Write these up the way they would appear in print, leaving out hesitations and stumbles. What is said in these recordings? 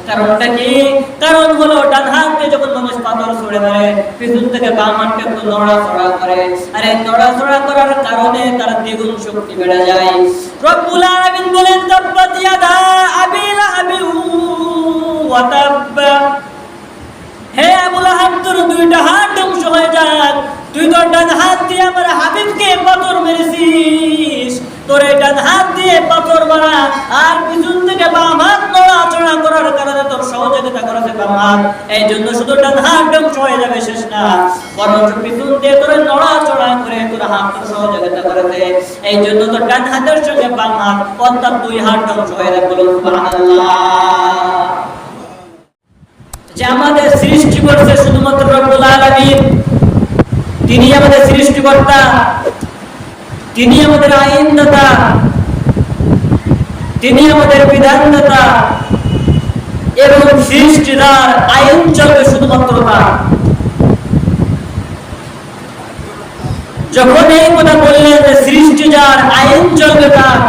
কারণটা কি? কারণ হলো ডান হাত দিয়ে যখন মানুষ পাথর ছুঁড়ে মারে, পিছন থেকে বাম হাতটা একটু নড়াচড়া করে, আর এই নড়াচড়া করার কারণে তার দ্বিগুণ শক্তি বেড়ে যায়। রব্বুল আলামিন বলেন, তাব্বাত ইয়াদা আবি লাহাবিন ওয়া তাব্বা, হে আবু লাহাব, তোর দুইটা হাত ধ্বংস হয়ে যাক। তুই তোর ডান হাত দিয়ে আমার হাবিবকে পাথর মেরেছিস, তোর এই ডান হাত দিয়ে পাথর মারা আর পিছন থেকে বাম হাত নড়াচড়া করার কারণে তোর সহযোগিতা করেছে বাম হাত, এই জন্য শুধু ডান হাত ধ্বংস হয়ে যাবে শেষ না, বরঞ্চ পিছন দিয়ে তোর নড়াচড়া করে তোর হাত তোর সহযোগিতা করেছে, এই জন্য তোর ডান হাতের সঙ্গে বাম হাত অর্থাৎ দুই হাত ধ্বংস হয়ে যাবে। বলুন সুবহানাল্লাহ। যে আমাদের সৃষ্টি করছে শুধুমাত্র রব্বুল আলামিন, তিনি আমাদের সৃষ্টিকর্তা, তিনি আমাদের আইনদাতা, তিনি আমাদের বিধানদাতা, এবং সৃষ্টির আইন চলবে শুধুমাত্র তার। যখন এই কথা বললেন যে সৃষ্টি যার, আইন চলবে তার,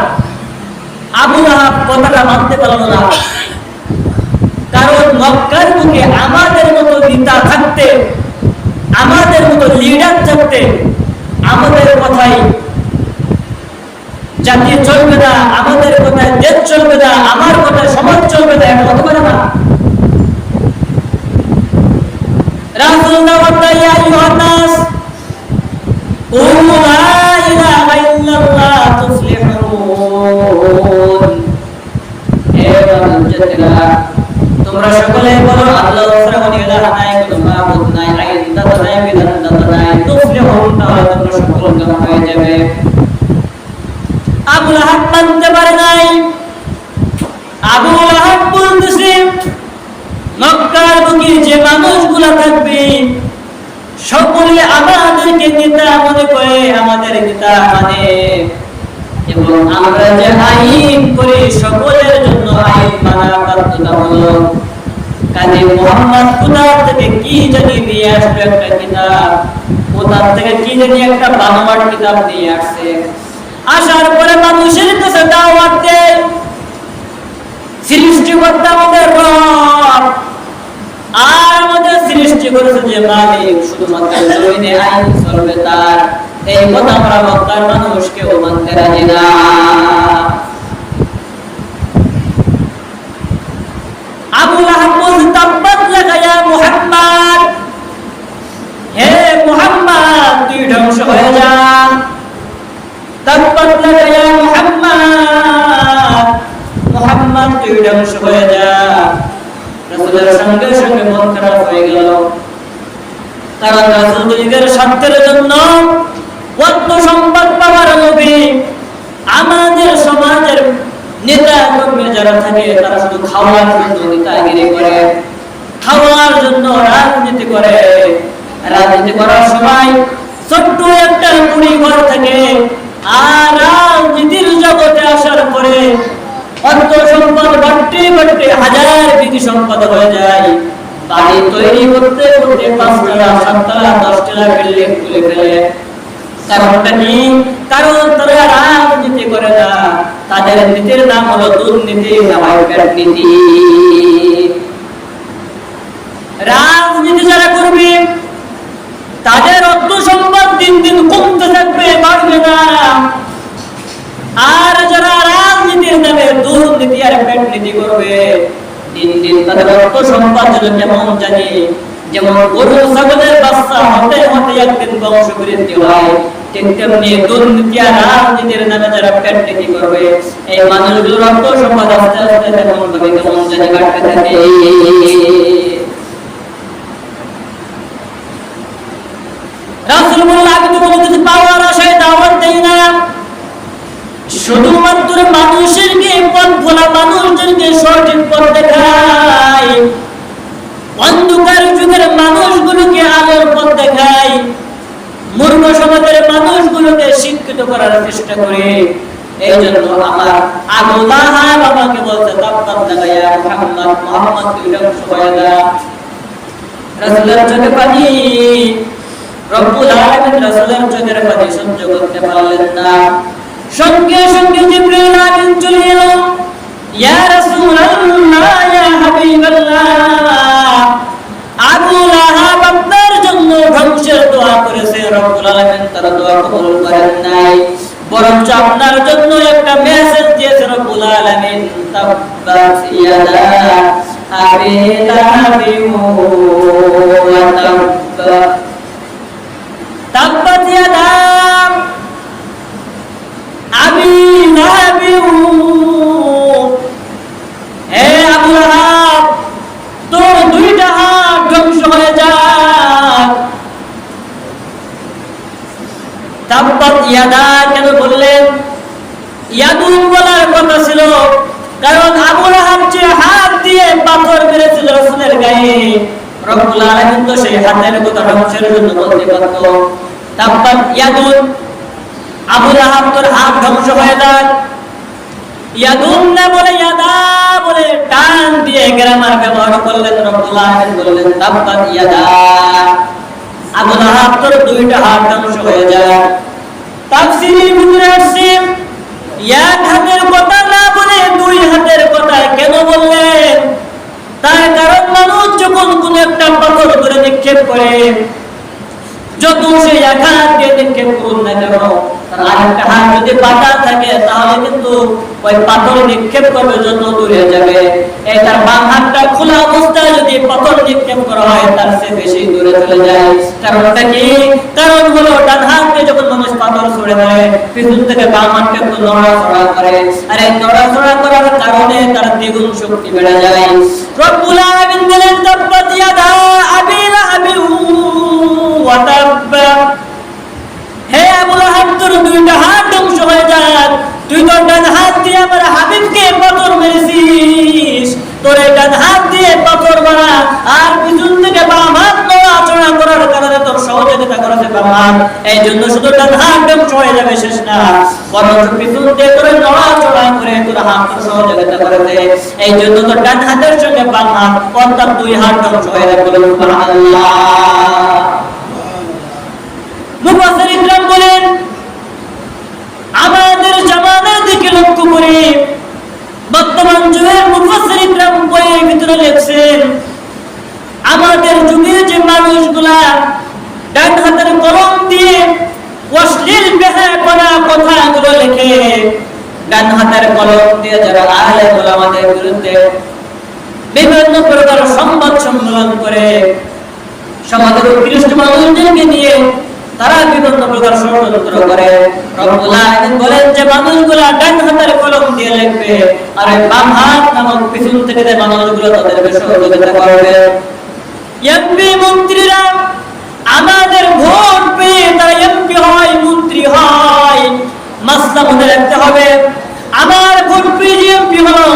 আবু লাহাব কথাটা মানতে পারল না। কারণ মক্কার বুকে আমাদের মতো নেতা থাকতে, আমাদের মতো লিডার থাকতে, আমাদের কথাই জাতি চলবে না, আমাদের কথায় দেশ চলবে না, আমার কথায় সমাজ চলবে না, এটা হতে পারে না। রাসূল দাওয়াত দেয়, ইয়া আইয়ুহান নাস কুলু লা ইলাহা ইল্লাল্লাহ তুফলিহুন, হে মানুষেরা তোমরা সকলে বলো আল্লাহ ছাড়া কোনো ইলাহ নাই, কোনো মাবুদ নাই, আইনদাতা নাই, বিধানদাতা নাই, তুফলিহুন, তাহলে তোমরা সফলকাম হয়ে যাবে। আবু লাহাব মানতে পারে নাই। আবু লাহাব বলতেছে, মক্কার বুকে যে মানুষগুলো থাকবে সকলে আমাদেরকে নেতা মনে করে, আমাদের নেতা মানে, এবং আমরা যে আইন করি সকলের জন্য আইন মানা বাধ্যতামূলক। কাজে মুহাম্মদ কোথা থেকে কি জানি নিয়ে আসবে একটা কিতাব, কোথা থেকে কি জানি একটা বানোয়াট কিতাব নিয়ে আসছে, আসার পরে মানুষের কাছে দাওয়াত দেয়, সৃষ্টিকর্তা আমাদের রব, আর আমাদের সৃষ্টি করেছে যে মালিক, শুধুমাত্র জমিনে আইন চলবে তার। এই কথা আমরা মক্কার মানুষকে মানতে রাজি না। আবু লাহাব বলছে, তাব্বাত লাকা ইয়া মুহাম্মদ, হে মুহাম্মদ তুই ধ্বংস হয়ে যা। তাব্বাত লাকা ইয়া মুহাম্মদ, মুহাম্মদ তুই ধ্বংস হয়ে যা। রাসূলের সঙ্গে সঙ্গে মন খারাপ হয়ে গেল, কারণ রাসূল নিজের স্বার্থের জন্য অর্থ সম্পদ পাওয়ার লোভে আমাদের সমাজের নেতা কর্মী যারা থাকে তারা শুধু খাওয়ার জন্য নেতাগিরি করে, খাওয়ার জন্য রাজনীতি করে। রাজনীতি করার সময় ছোট্ট একটা কুড়ি ঘর থেকে, আর রাজনীতির জগতে আসার পরে অর্থ সম্পদ বাড়তে বাড়তে হাজার বিঘি সম্পদ হয়ে যায়। বাড়ি তৈরি করতে করতে 5 তলা 7 তলা 10 তলা বিল্ডিং তুলে ফেলে। কারণটা কি? কারণ তারা রাজনীতি করে না, তাদের নীতির নাম হলো দুর্নীতি, নীতি। রাজনীতি যারা করবে তাদের অর্থ সম্পদ দিন দিন কমতে থাকবে, বাড়বে না। আর যারা রাজনীতির নামে দুর্নীতি আর পেটনীতি করবে, দিন দিন তাদের অর্থ সম্পদ কেমন জানি, যেমন গরু ছাগলের বাচ্চা হতে হতে একদিন বংশ বৃদ্ধি হয়, ঠিক তেমনি দুর্নীতি আর রাজনীতির নামে যারা পেটনীতি করবে, এই মানুষগুলোর অর্থ সম্পদ আস্তে আস্তে তেমন ভাবে কেমন জানি কাটতে থাকে। রাসূল বললেন, আমি তো কোনো কিছু পাওয়ার আশায় দাওয়াত দেই না, শুধুমাত্র মানুষেরকে পথ ভোলা, মানুষদেরকে সঠিক পথ দেখাই, অন্ধকার যুগের মানুষগুলোকে আলোর পথ দেখাই, মূর্খ সমাজের মানুষগুলোকে শিক্ষিত করার চেষ্টা করি। এই জন্য আমার আবু লাহাব আমাকে বলতে, তাব্বাত লাকা ইয়া মুহাম্মদ, মুহাম্মদ তুই ধ্বংস হয়ে যা। রাসূলের চোখে পানি, রব্বুল আলামিন রাসূলের চোখের পানি সহ্য করতে পারলেন না। সঙ্গে সঙ্গে জিবরাইল আমিন চলে এলো, ইয়া রাসূলুল্লাহ, ইয়া হাবিবাল্লাহ, আপনার দোয়া কবুল করেন নাই, বরঞ্চ আপনার জন্য একটা মেসেজ দিয়েছেন রব্বুল আলামিন, তাব্বাত ইয়াদা আবি লাহাবি ওয়া তাব্বা, তাব্বাত ইয়াদা আবি লাহাবি, হে আবু লাহাব তোর দুইটা হাত ধ্বংস হয়ে যাক। তাব্বাত ইয়াদা কেন বললেন? ইয়াদুন বলার কথা ছিল কারণ আবু লাহাব যে হাত দিয়ে পাথর মেরেছিল রাসূলের গায়ে, রব্বুল আলামিন তো সেই হাতের কথা ধ্বংসের জন্য বলতে পারত, তাব্বাত ইয়াদুন, আবু লাহাব তোর হাত ধ্বংস হয়ে যাক। ইয়াদুন না বলে ইয়াদা বলে টান দিয়ে গ্রামার ব্যবহার করলেন, রব্বুল আলামিন বললেন তাব্বাত ইয়াদা আবু লাহাব তোর দুইটা হাত ধ্বংস হয়ে যাক। তাফসীরের ভিতরে আসছে এক হাতের কথা না বলে দুই হাতের কথা কেন বললেন? তার কারণ মানুষ যখন কোন একটা পাথর ধরে নিক্ষেপ করে, যত সে এক হাত দিয়ে নিক্ষেপ করুন না কেন, তার আরেকটা হাত যদি পাতা থাকে তাহলে কিন্তু ওই পাথর নিক্ষেপ করবে যত দূরে যাবে, এই তার বাম হাতটা খোলা অবস্থায় যদি পাথর নিক্ষেপ করা হয় তার চেয়ে বেশি দূরে চলে যায়। কারণটা কি? কারণ হলো ডান হাত দিয়ে যখন মানুষ পাথর ছুড়ে দেয় পিছন থেকে বাম হাতটা একটু নড়াচড়া করে, আর এই নড়াচড়া করার কারণে তার দ্বিগুণ শক্তি বেড়ে যায়। রব্বুল আলামিন বলেন তাব্বাত ইয়াদা আবি লাহাবি ওয়া তাব্বা, হে আবু লাহাব তোর দুইটা হাত ধ্বংস হয়ে যাক। তুই তোর ডান হাত দিয়ে আমার হাবিবকে পাথর মেরেছিস, তোর এই ডান হাত দিয়ে পাথর মারা আর পিছন থেকে বাম হাত নড়াচড়া করার কারণে তোর সহযোগিতা করেছে বাম হাত, এই জন্য শুধু ডান হাত ধ্বংস হয়ে যাবে শেষ না, বরং পিছন দিয়ে তোর নড়াচড়া করে তোর হাত তোর সহযোগিতা করেছে, এই জন্য তোর ডান হাতের সঙ্গে বাম হাত অর্থাৎ দুই হাত ধ্বংস হয়ে যাবে। বলুন সুবহানাল্লাহ। মুফাসসির ইকরাম বলেন আমাদের জামানার দিকে লক্ষ্য করে বর্তমান যুগের মুফাসসির ইকরাম বইয়ের ভিতরে লিখছেন আমাদের যুগে যে মানুষগুলা ডান হাতের কলম দিয়ে অশ্লীল বেহায়াপনা কথাগুলো লিখে, ডান হাতের কলম দিয়ে যারা আহলে ওলামাদের বিরুদ্ধে বিভিন্ন প্রকার সংবাদ সম্মেলন করে সমাজের উৎকৃষ্ট মানুষদেরকে নিয়ে তারা বিভিন্ন প্রকার ষড়যন্ত্র করে, রব্বুল আলামিন বলেন যে মানুষগুলা ডান হাতের কলম দিয়ে লিখবে আর বাম হাত নামক পিছন থেকে যে মানুষগুলো তাদের সহযোগিতা করবে। এমপি মন্ত্রীরা আমাদের ভোট পেয়ে তারা এমপি হয়, মন্ত্রী হয়, মাসলা মনে রাখতে হবে। আমার ভোট পেয়ে এমপি হলো,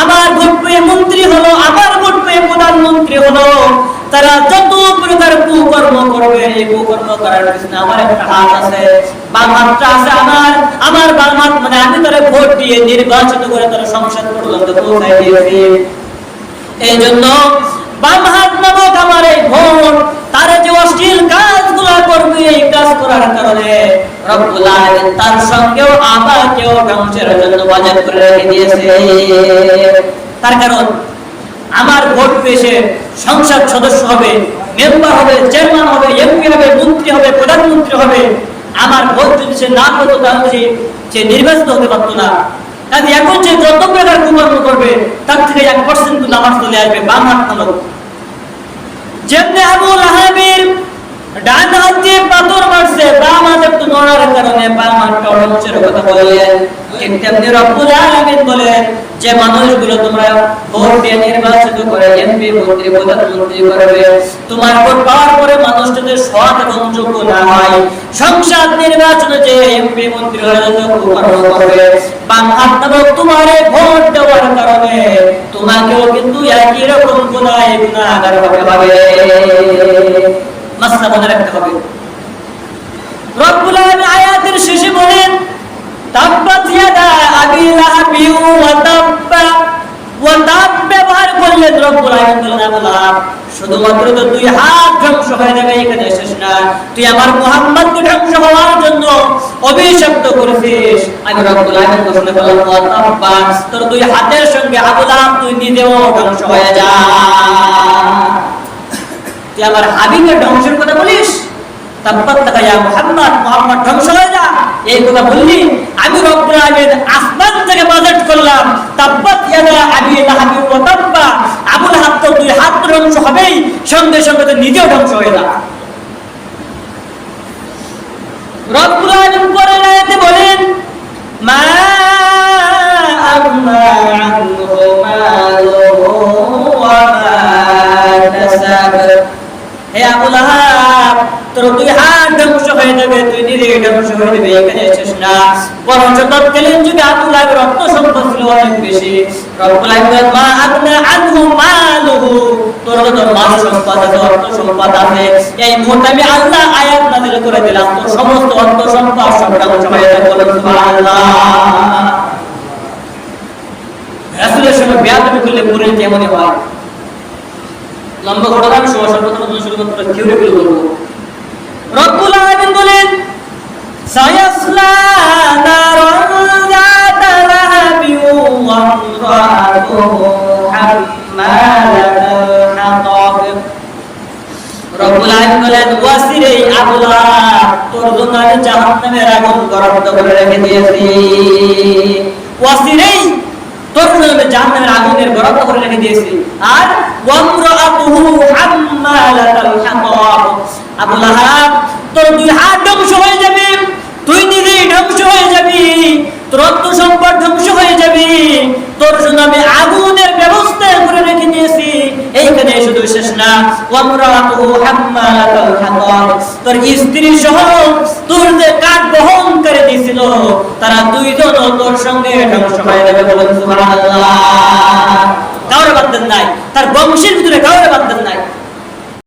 আমার ভোট পেয়ে মন্ত্রী হলো, আমার ভোট পেয়ে প্রধানমন্ত্রী হলো, তারা যত প্রকার কুকর্ম করবে এই কুকর্ম করার পিছনে আমার একটা হাত আছে, বাম হাতটা আছে আমার বাম হাত, মানে আমি তারা ভোট দিয়ে নির্বাচিত করে তারা সংসদ পর্যন্ত পৌঁছায় দিয়েছি। এই জন্য বাম হাত নামক আমার এই ভোট তারা যে অশ্লীল কাজগুলো করবে এই কাজ করার কারণে রব্বুল আলামিন তার সঙ্গেও আমাকেও ধ্বংসের জন্য বাজার করে রেখে দিয়েছে। তার কারণ আমার ভোট পেয়ে সংসদ সদস্য হবে, মেম্বার হবে, চেয়ারম্যান হবে, এমপি হবে, মন্ত্রী হবে, প্রধানমন্ত্রী হবে, আমার ভোট যদি সে না পেত তাহলে সে নির্বাচিত হতে পারতো না। কাজে এখন যে যত প্রকার কুকর্ম করবে তার থেকে 1% নামাজ চলে আসবে বাম হাত নামক। যেমনি আবু লাহাবের ডান হাত দিয়ে পাথর মারছে, বাম হাত একটু নড়ার কারণে বাম হাতটা ধ্বংসের কথা বললেন, ঠিক তেমনি রব্বুল আলামিন বলেন যে মানুষগুলো তোমরা ভোট দিয়ে নির্বাচিত করে এমপি, মন্ত্রী, প্রধানমন্ত্রী করবে, তোমার ভোট পাওয়ার পরে মানুষ যদি সৎ এবং যোগ্য না হয়, সংসদ নির্বাচনে যে এমপি মন্ত্রী হয়ে কুকর্ম করবে, বাম হাত নামক তোমার ভোট দেওয়ার কারণে তোমাকেও কিন্তু একই রকম গুনাহগার হতে হবে। মাসলা মনে রাখতে হবে। রব্বুল আলামিন আয়াতের শেষে বলেন তাব্বাত ইয়াদা আবি লাহাবি ওয়া তাব্বা, ওয়া তাব ব্যবহার করলেন রব্বুল আলামিন বলেন আবু লাহাব শুধুমাত্র তো দুই হাত ধ্বংস হয়ে যাবে এখানে শেষ না, তুই আমার মুহাম্মদকে ধ্বংস হওয়ার জন্য অভিশপ্ত করেছিস। আমি রব্বুল আলামিন ঘোষণা করলাম ওয়া তাব্বা, তোর দুই হাতের সঙ্গে আবু লাহাব তুই নিজেও ধ্বংস হয়ে যা। তুই আমার হাবিবের ধ্বংসের কথা বলিস, তাব্বাত লাকা ইয়া মুহাম্মদ, মুহাম্মদ ধ্বংস হয়ে যা। এই কথা বললি আমি রব্বুল আলামিন আসমান থেকে বাজেট করলাম তাব্বাত ইয়াদা আবি লাহাব ওয়া তাব্বা, আবু লাহাব তো দুই হাত ধ্বংস হবেই, সঙ্গে সঙ্গে তো নিজেও ধ্বংস হয়ে যা। রব্বুল আলামিন পরের আয়াতে বলেন মা আম্মা আনহু মালুহু ওয়া মা কাসাব। হে আবু লাহাব, তোর দুই হাত ধ্বংস হয়ে যাবে, তুই নিজে ধ্বংস হয়ে যাবে। এখানে শেষ না, বরং তৎকালীন যুগে আবু লাহাবের অর্থ সম্পদ ছিল অনেক বেশি। রব্বুল আলামিন মা আবনা আনহু মালুহু, তোর যত মাল সম্পদ আছে, অর্থ সম্পদ আছে, এই মুহূর্তে আমি আল্লাহ আয়াত নাযিল করে দিলাম, তোর সমস্ত অর্থ সম্পদ সব ধ্বংস হয়ে যাবে। বলুন সুবহানাল্লাহ। রাসূলের সঙ্গে বেয়াদবি করলে পরিণতি এমনই হয়। লম্বা ঘটনা আমি সর্বপ্রথম শুরুমাত্র থিওরিগুলো বলবো। রব্বুল আলামিন বলেন সায়াসলা নারান যাতা লাহাবি ওয়া ইমরাতুহু হাম্মালাতাল হাতাব। রব্বুল আলামিন বলেন ওয়াসিরে আবু লাহাব, তোর জন্য আমি জাহান্নামের আগুন গরম করে রেখে দিয়েছি। ওয়াসিরে তোর জন্য আমি জাহান্নামের আগুনের গরম করে রেখে দিয়েছি। আর ওয়ামরাতুহু হাম্মালাতাল হাতাব, আবু লাহাব তোর দুই হাত ধ্বংস হয়ে যাবে, তুই নিজেই ধ্বংস হয়ে যাবি, তোর অর্থ সম্পদ ধ্বংস হয়ে যাবে, তোর জন্য আমি আগুনের ব্যবস্থা করে রেখে দিয়েছি। এইখানে শুধু শেষ না, ওয়ামরাতুহু হাম্মালাতাল হাতাব, তোর স্ত্রী সহ তোর যে কাঠ বহন করে দিয়েছিল তারা দুইজন তোর সঙ্গে ধ্বংস হয়ে যাবে। বলুন সুবহানাল্লাহ। কাউরে বাদ দেন নাই, তার বংশের ভিতরে কাউরে বাদ দেন নাই।